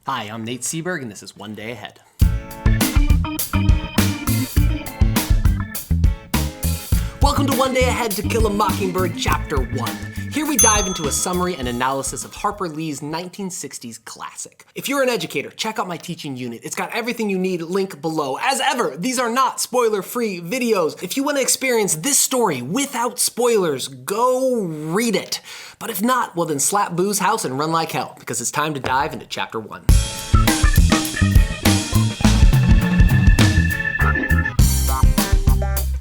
Hi, I'm Nate Seberg, and this is One Day Ahead. Welcome to One Day Ahead to Kill a Mockingbird, Chapter 1. Here we dive into a summary and analysis of Harper Lee's 1960s classic. If you're an educator, check out my teaching unit. It's got everything you need, link below. As ever, these are not spoiler-free videos. If you want to experience this story without spoilers, go read it. But if not, well then slap Boo's house and run like hell, because it's time to dive into Chapter 1.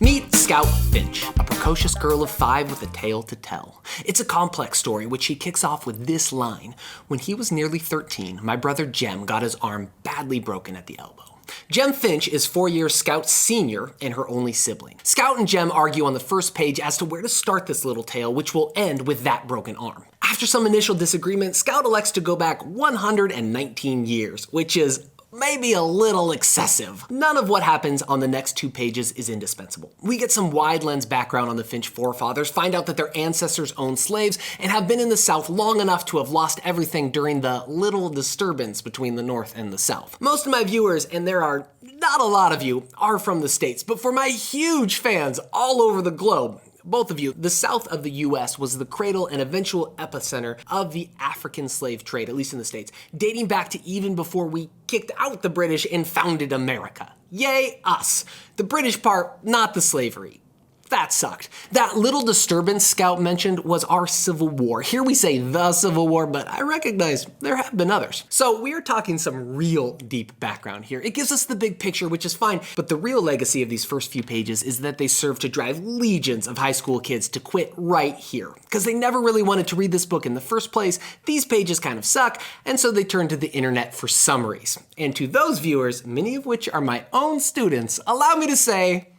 Meet Scout Finch, a precocious girl of 5 with a tale to tell. It's a complex story which she kicks off with this line. When he was nearly 13, my brother Jem got his arm badly broken at the elbow. Jem Finch is 4 years Scout's senior and her only sibling. Scout and Jem argue on the first page as to where to start this little tale, which will end with that broken arm. After some initial disagreement, Scout elects to go back 119 years, which is maybe a little excessive. None of what happens on the next 2 pages is indispensable. We get some wide lens background on the Finch forefathers, find out that their ancestors owned slaves, and have been in the South long enough to have lost everything during the little disturbance between the North and the South. Most of my viewers, and there are not a lot of you, are from the States, but for my huge fans all over the globe, both of you, the South of the US was the cradle and eventual epicenter of the African slave trade, at least in the States, dating back to even before we kicked out the British and founded America. Yay, us. The British part, not the slavery. That sucked. That little disturbance Scout mentioned was our Civil War. Here we say the Civil War, but I recognize there have been others. So we are talking some real deep background here. It gives us the big picture, which is fine, but the real legacy of these first few pages is that they serve to drive legions of high school kids to quit right here. Because they never really wanted to read this book in the first place, these pages kind of suck, and so they turn to the internet for summaries. And to those viewers, many of which are my own students, allow me to say,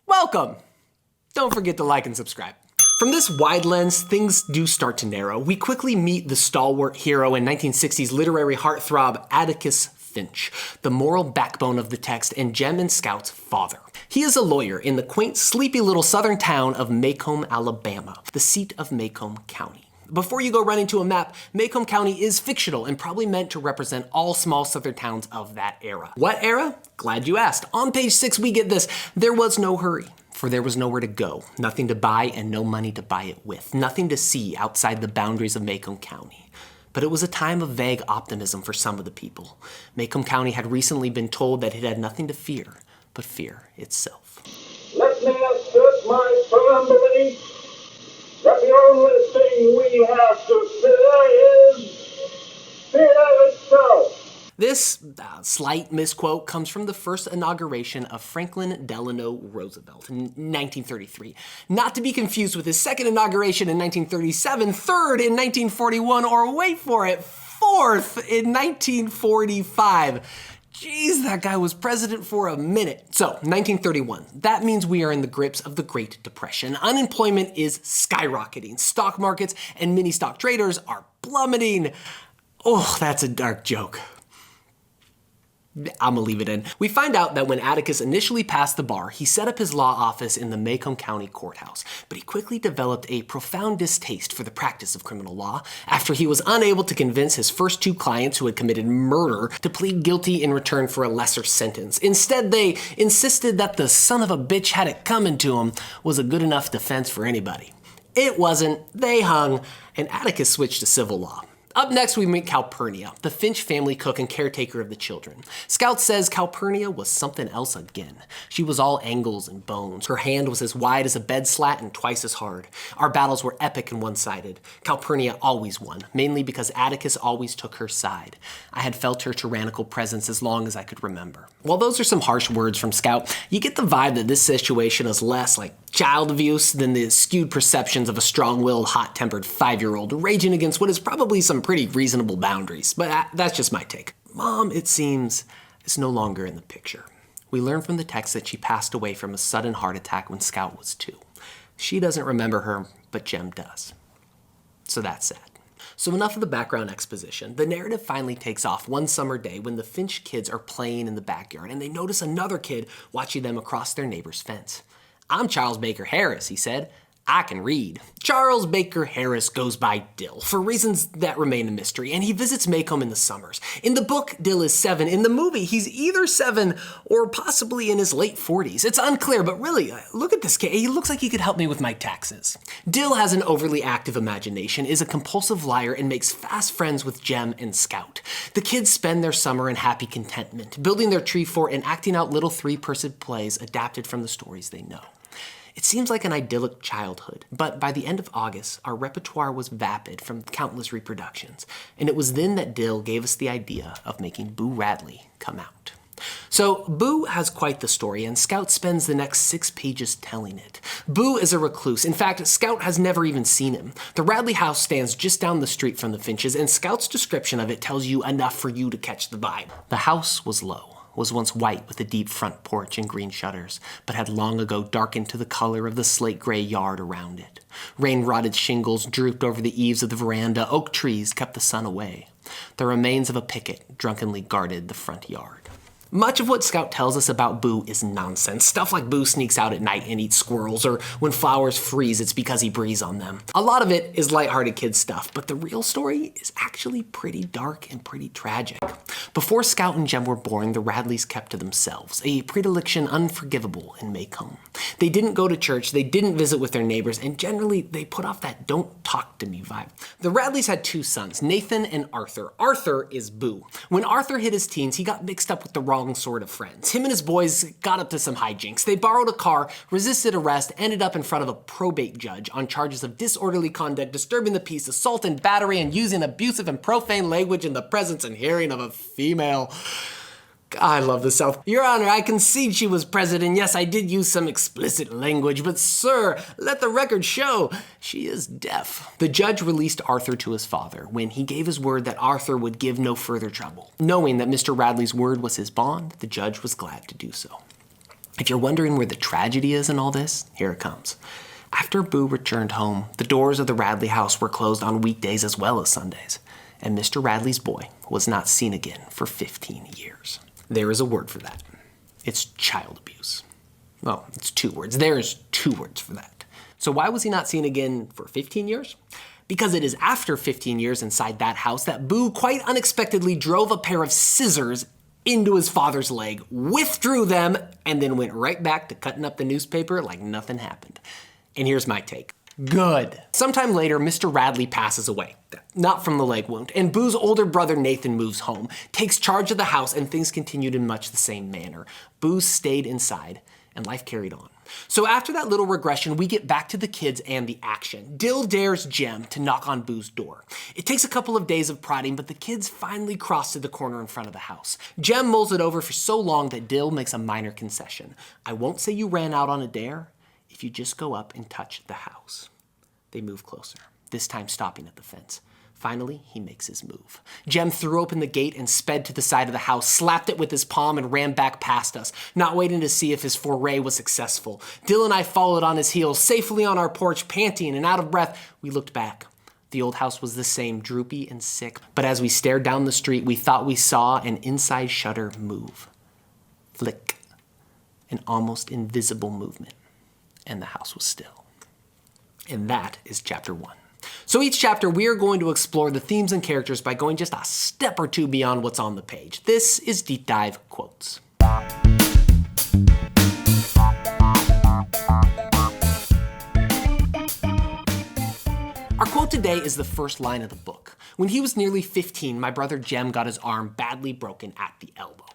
welcome. Don't forget to like and subscribe. From this wide lens, things do start to narrow. We quickly meet the stalwart hero and 1960s literary heartthrob Atticus Finch, the moral backbone of the text and Jem and Scout's father. He is a lawyer in the quaint, sleepy little southern town of Macomb, Alabama, the seat of Macomb County. Before you go running to a map, Macomb County is fictional and probably meant to represent all small southern towns of that era. What era? Glad you asked. On page 6 we get this. There was no hurry, for there was nowhere to go, nothing to buy and no money to buy it with, nothing to see outside the boundaries of Macomb County. But it was a time of vague optimism for some of the people. Macomb County had recently been told that it had nothing to fear but fear itself. Let me assert my firm belief that the only thing we have to fear is fear itself. This slight misquote comes from the first inauguration of Franklin Delano Roosevelt in 1933. Not to be confused with his second inauguration in 1937, third in 1941, or wait for it, fourth in 1945. Jeez, that guy was president for a minute. So, 1931. That means we are in the grips of the Great Depression. Unemployment is skyrocketing. Stock markets and mini stock traders are plummeting. Oh, that's a dark joke. I'm gonna leave it in. We find out that when Atticus initially passed the bar, he set up his law office in the Macomb County Courthouse, but he quickly developed a profound distaste for the practice of criminal law after he was unable to convince his first 2 clients who had committed murder to plead guilty in return for a lesser sentence. Instead, they insisted that the son of a bitch had it coming to him was a good enough defense for anybody. It wasn't, they hung, and Atticus switched to civil law. Up next, we meet Calpurnia, the Finch family cook and caretaker of the children. Scout says Calpurnia was something else again. She was all angles and bones. Her hand was as wide as a bed slat and twice as hard. Our battles were epic and one-sided. Calpurnia always won, mainly because Atticus always took her side. I had felt her tyrannical presence as long as I could remember. While those are some harsh words from Scout, you get the vibe that this situation is less like child abuse than the skewed perceptions of a strong-willed, hot-tempered 5-year-old raging against what is probably some pretty reasonable boundaries, but that's just my take. Mom, it seems, is no longer in the picture. We learn from the text that she passed away from a sudden heart attack when Scout was 2. She doesn't remember her, but Jem does. So that's sad. So enough of the background exposition. The narrative finally takes off one summer day when the Finch kids are playing in the backyard and they notice another kid watching them across their neighbor's fence. "I'm Charles Baker Harris," he said. I can read. Charles Baker Harris goes by Dill, for reasons that remain a mystery, and he visits Maycomb in the summers. In the book, Dill is 7. In the movie, he's either 7 or possibly in his late 40s. It's unclear, but really, look at this kid. He looks like he could help me with my taxes. Dill has an overly active imagination, is a compulsive liar, and makes fast friends with Jem and Scout. The kids spend their summer in happy contentment, building their tree fort and acting out little 3-person plays adapted from the stories they know. It seems like an idyllic childhood, but by the end of August, our repertoire was vapid from countless reproductions, and it was then that Dill gave us the idea of making Boo Radley come out. So Boo has quite the story, and Scout spends the next 6 pages telling it. Boo is a recluse. In fact, Scout has never even seen him. The Radley house stands just down the street from the Finches, and Scout's description of it tells you enough for you to catch the vibe. The house was low. Was once white with a deep front porch and green shutters, but had long ago darkened to the color of the slate-gray yard around it. Rain-rotted shingles drooped over the eaves of the veranda. Oak trees kept the sun away. The remains of a picket drunkenly guarded the front yard. Much of what Scout tells us about Boo is nonsense. Stuff like Boo sneaks out at night and eats squirrels, or when flowers freeze, it's because he breathes on them. A lot of it is lighthearted kid stuff, but the real story is actually pretty dark and pretty tragic. Before Scout and Jem were born, the Radleys kept to themselves, a predilection unforgivable in Maycomb. They didn't go to church, they didn't visit with their neighbors, and generally they put off that don't talk to me vibe. The Radleys had 2 sons, Nathan and Arthur. Arthur is Boo. When Arthur hit his teens, he got mixed up with the wrong sort of friends. Him and his boys got up to some hijinks. They borrowed a car, resisted arrest, ended up in front of a probate judge on charges of disorderly conduct, disturbing the peace, assault and battery, and using abusive and profane language in the presence and hearing of a female. I love the South. Your Honor, I concede she was present, and yes, I did use some explicit language, but sir, let the record show she is deaf. The judge released Arthur to his father when he gave his word that Arthur would give no further trouble. Knowing that Mr. Radley's word was his bond, the judge was glad to do so. If you're wondering where the tragedy is in all this, here it comes. After Boo returned home, the doors of the Radley house were closed on weekdays as well as Sundays, and Mr. Radley's boy was not seen again for 15 years. There is a word for that. It's child abuse. Well, it's 2 words. There's 2 words for that. So why was he not seen again for 15 years? Because it is after 15 years inside that house that Boo quite unexpectedly drove a pair of scissors into his father's leg, withdrew them, and then went right back to cutting up the newspaper like nothing happened. And here's my take. Good. Sometime later, Mr. Radley passes away. Not from the leg wound. And Boo's older brother Nathan moves home, takes charge of the house, and things continued in much the same manner. Boo stayed inside, and life carried on. So after that little regression, we get back to the kids and the action. Dill dares Jem to knock on Boo's door. It takes a couple of days of prodding, but the kids finally cross to the corner in front of the house. Jem mulls it over for so long that Dill makes a minor concession. I won't say you ran out on a dare if you just go up and touch the house. They move closer, this time stopping at the fence. Finally, he makes his move. Jem threw open the gate and sped to the side of the house, slapped it with his palm, and ran back past us, not waiting to see if his foray was successful. Dill and I followed on his heels, safely on our porch, panting and out of breath. We looked back. The old house was the same, droopy and sick, but as we stared down the street, we thought we saw an inside shutter move. Flick. An almost invisible movement. And the house was still. And that is chapter 1. So each chapter, we are going to explore the themes and characters by going just a step or 2 beyond what's on the page. This is Deep Dive Quotes. Our quote today is the first line of the book. When he was nearly 15, my brother Jem got his arm badly broken at the elbow.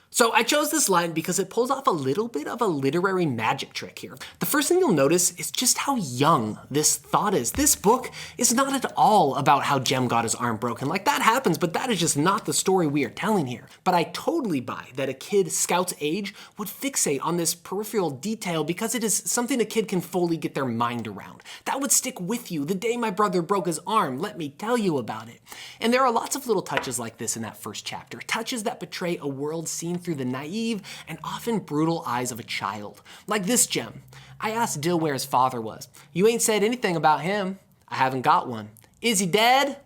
So I chose this line because it pulls off a little bit of a literary magic trick here. The first thing you'll notice is just how young this thought is. This book is not at all about how Jem got his arm broken. Like, that happens, but that is just not the story we are telling here. But I totally buy that a kid Scout's age would fixate on this peripheral detail because it is something a kid can fully get their mind around. That would stick with you. The day my brother broke his arm, let me tell you about it. And there are lots of little touches like this in that first chapter. Touches that portray a world seen through the naive and often brutal eyes of a child. Like this Jem. I asked Dill where his father was. You ain't said anything about him. I haven't got one. Is he dead?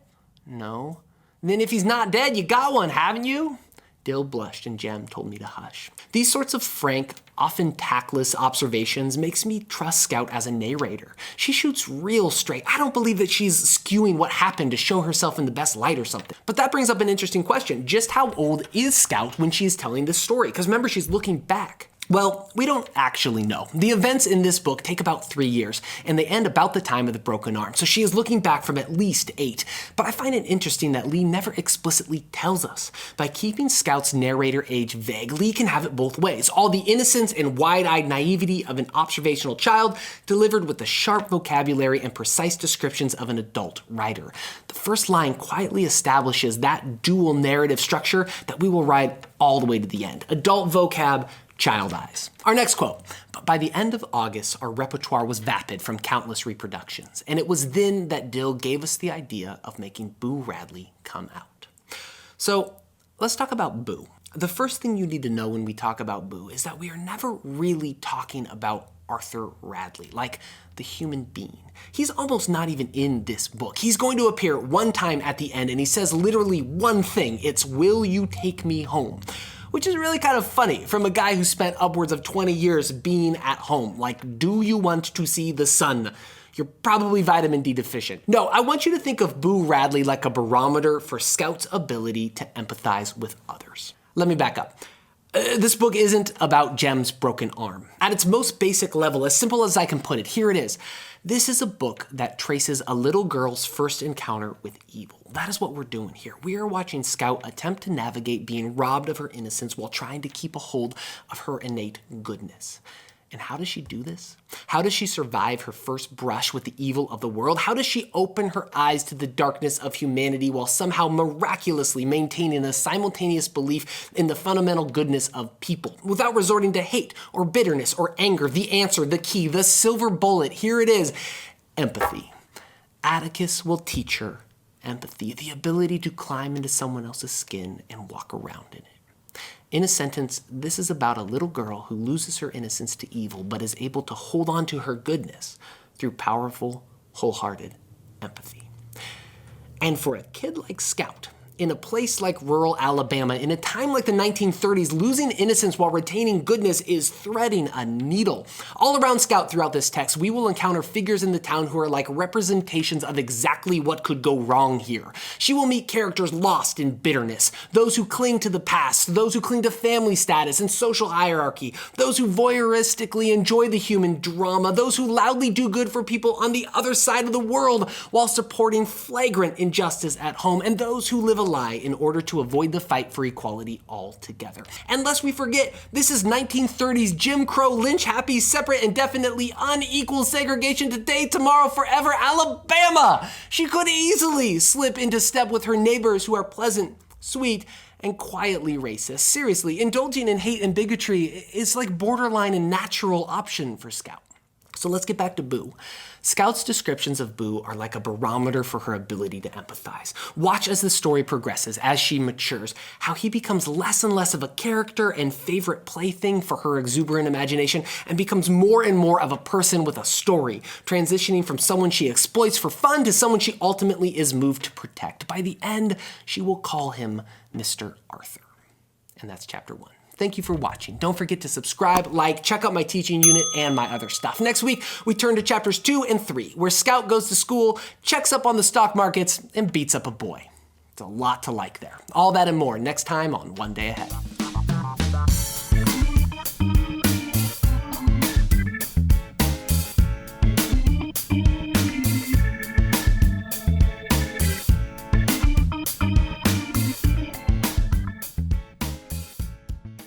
No. Then if he's not dead, you got one, haven't you? Dill blushed and Jem told me to hush. These sorts of frank, often tactless observations makes me trust Scout as a narrator. She shoots real straight. I don't believe that she's skewing what happened to show herself in the best light or something. But that brings up an interesting question. Just how old is Scout when she's telling this story? Because remember, she's looking back. Well, we don't actually know. The events in this book take about 3 years, and they end about the time of the broken arm, so she is looking back from at least 8. But I find it interesting that Lee never explicitly tells us. By keeping Scout's narrator age vague, Lee can have it both ways. All the innocence and wide-eyed naivety of an observational child, delivered with the sharp vocabulary and precise descriptions of an adult writer. The first line quietly establishes that dual narrative structure that we will ride all the way to the end. Adult vocab, child eyes. Our next quote, "But by the end of August, our repertoire was vapid from countless reproductions, and it was then that Dill gave us the idea of making Boo Radley come out." So let's talk about Boo. The first thing you need to know when we talk about Boo is that we are never really talking about Arthur Radley, like the human being. He's almost not even in this book. He's going to appear one time at the end, and he says literally one thing. It's, "Will you take me home?" Which is really kind of funny from a guy who spent upwards of 20 years being at home. Like, do you want to see the sun? You're probably vitamin D deficient. No, I want you to think of Boo Radley like a barometer for Scout's ability to empathize with others. Let me back up. This book isn't about Jem's broken arm. At its most basic level, as simple as I can put it, here it is. This is a book that traces a little girl's first encounter with evil. That is what we're doing here. We are watching Scout attempt to navigate being robbed of her innocence while trying to keep a hold of her innate goodness. And how does she do this? How does she survive her first brush with the evil of the world? How does she open her eyes to the darkness of humanity while somehow miraculously maintaining a simultaneous belief in the fundamental goodness of people without resorting to hate or bitterness or anger? The answer, the key, the silver bullet, here it is, empathy. Atticus will teach her empathy, the ability to climb into someone else's skin and walk around in it. In a sentence, this is about a little girl who loses her innocence to evil, but is able to hold on to her goodness through powerful, wholehearted empathy. And for a kid like Scout, in a place like rural Alabama, in a time like the 1930s, losing innocence while retaining goodness is threading a needle. All around Scout throughout this text, we will encounter figures in the town who are like representations of exactly what could go wrong here. She will meet characters lost in bitterness, those who cling to the past, those who cling to family status and social hierarchy, those who voyeuristically enjoy the human drama, those who loudly do good for people on the other side of the world while supporting flagrant injustice at home, and those who live a lie in order to avoid the fight for equality altogether. And lest we forget, this is 1930s Jim Crow, lynch-happy, separate and definitely unequal segregation today, tomorrow, forever Alabama. She could easily slip into step with her neighbors who are pleasant, sweet, and quietly racist. Seriously, indulging in hate and bigotry is like borderline a natural option for Scout. So let's get back to Boo. Scout's descriptions of Boo are like a barometer for her ability to empathize. Watch as the story progresses, as she matures, how he becomes less and less of a character and favorite plaything for her exuberant imagination and becomes more and more of a person with a story, transitioning from someone she exploits for fun to someone she ultimately is moved to protect. By the end, she will call him Mr. Arthur. And that's chapter 1. Thank you for watching. Don't forget to subscribe, like, check out my teaching unit and my other stuff. Next week, we turn to chapters 2 and 3, where Scout goes to school, checks up on the stock markets, and beats up a boy. It's a lot to like there. All that and more next time on One Day Ahead.